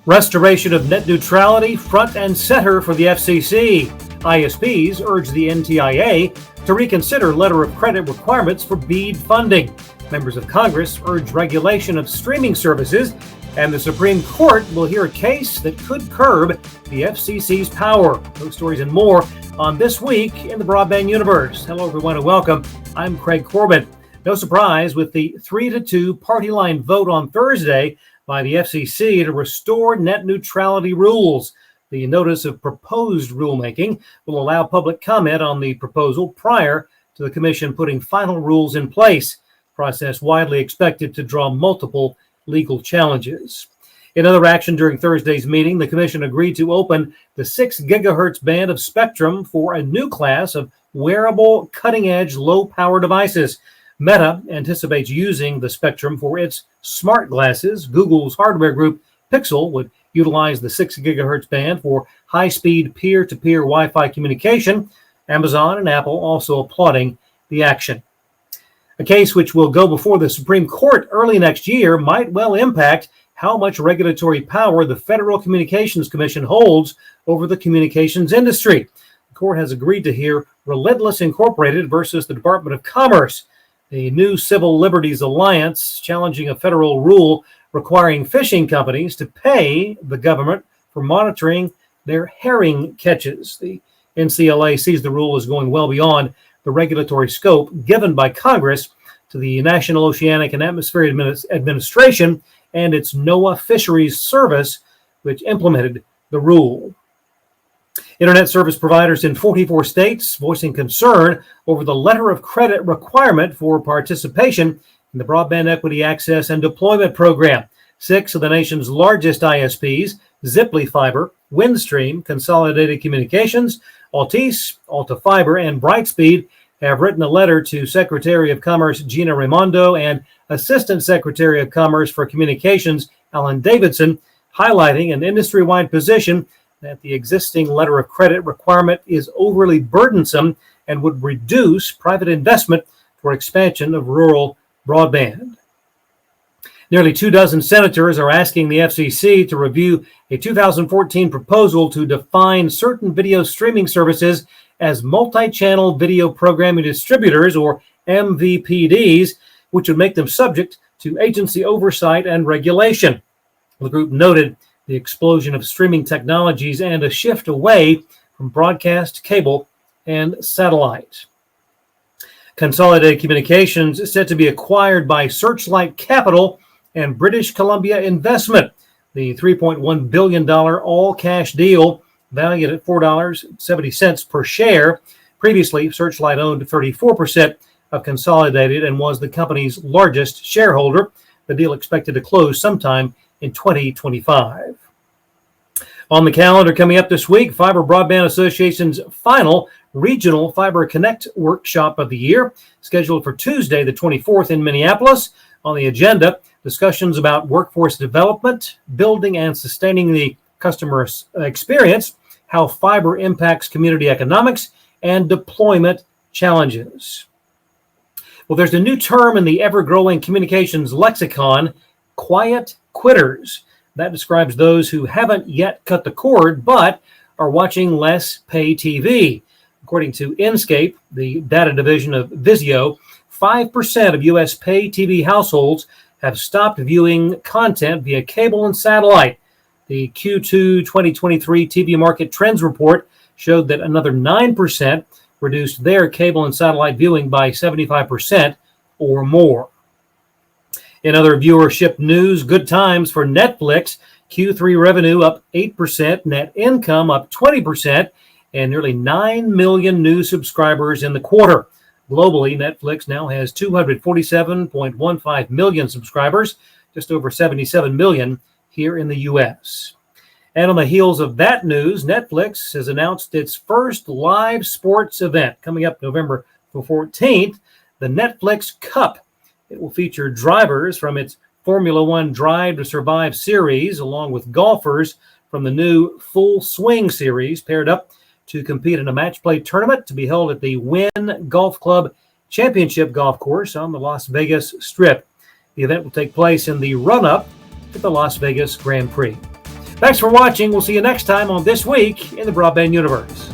Restoration of net neutrality front and center for the FCC. ISPs urge the NTIA to reconsider letter of credit requirements for BEAD funding. Members of Congress urge regulation of streaming services, and the Supreme Court will hear a case that could curb the FCC's power. Those stories and more on This Week in the Broadband Universe. Hello, everyone, and welcome. I'm Craig Corbin. No surprise with the 3-2 party line vote on Thursday by the FCC to restore net neutrality rules. The notice of proposed rulemaking will allow public comment on the proposal prior to the commission putting final rules in place, process widely expected to draw multiple legal challenges. In other action during Thursday's meeting, the commission agreed to open the 6 gigahertz band of spectrum for a new class of wearable, cutting-edge, low-power devices. Meta anticipates using the spectrum for its smart glasses. Google's hardware group Pixel would utilize the 6 gigahertz band for high-speed peer-to-peer Wi-Fi communication. Amazon and Apple also applauding the action. A case which will go before the Supreme Court early next year might well impact how much regulatory power the Federal Communications Commission holds over the communications industry. The court has agreed to hear Relentless Incorporated versus the Department of Commerce, a new civil liberties alliance challenging a federal rule requiring fishing companies to pay the government for monitoring their herring catches. The NCLA sees the rule as going well beyond the regulatory scope given by Congress to the National Oceanic and Atmospheric Administration and its NOAA Fisheries Service, which implemented the rule. Internet service providers in 44 states voicing concern over the letter of credit requirement for participation in the Broadband Equity Access and Deployment Program. 6 of the nation's largest ISPs, Ziply Fiber, Windstream, Consolidated Communications, Altice, Alta Fiber, and Brightspeed, have written a letter to Secretary of Commerce Gina Raimondo and Assistant Secretary of Commerce for Communications Alan Davidson, highlighting an industry-wide position that the existing letter of credit requirement is overly burdensome and would reduce private investment for expansion of rural broadband. Nearly 24 senators are asking the FCC to review a 2014 proposal to define certain video streaming services as multi-channel video programming distributors, or MVPDs, which would make them subject to agency oversight and regulation. The group noted the explosion of streaming technologies and a shift away from broadcast, cable, and satellite. Consolidated Communications is set to be acquired by Searchlight Capital and British Columbia Investment. The $3.1 billion all-cash deal, valued at $4.70 per share. Previously, Searchlight owned 34% of Consolidated and was the company's largest shareholder. The deal expected to close sometime in 2025. On the calendar coming up this week, Fiber Broadband Association's final Regional Fiber Connect Workshop of the year, scheduled for Tuesday, the 24th in Minneapolis. On the agenda, discussions about workforce development, building and sustaining the customer experience, how fiber impacts community economics, and deployment challenges. Well, there's a new term in the ever-growing communications lexicon, quiet quitters. That describes those who haven't yet cut the cord, but are watching less pay TV. According to Inscape, the data division of Vizio, 5% of U.S. pay TV households have stopped viewing content via cable and satellite. The Q2 2023 TV Market Trends Report showed that another 9% reduced their cable and satellite viewing by 75% or more. In other viewership news, good times for Netflix. Q3 revenue up 8%, net income up 20%, and nearly 9 million new subscribers in the quarter. Globally, Netflix now has 247.15 million subscribers, just over 77 million here in the U.S. And on the heels of that news, Netflix has announced its first live sports event coming up November 14th, the Netflix Cup. It will feature drivers from its Formula One Drive to Survive series, along with golfers from the new Full Swing series, paired up to compete in a match play tournament to be held at the Wynn Golf Club Championship Golf Course on the Las Vegas Strip. The event will take place in the run-up to the Las Vegas Grand Prix. Thanks for watching. We'll see you next time on This Week in the Broadband Universe.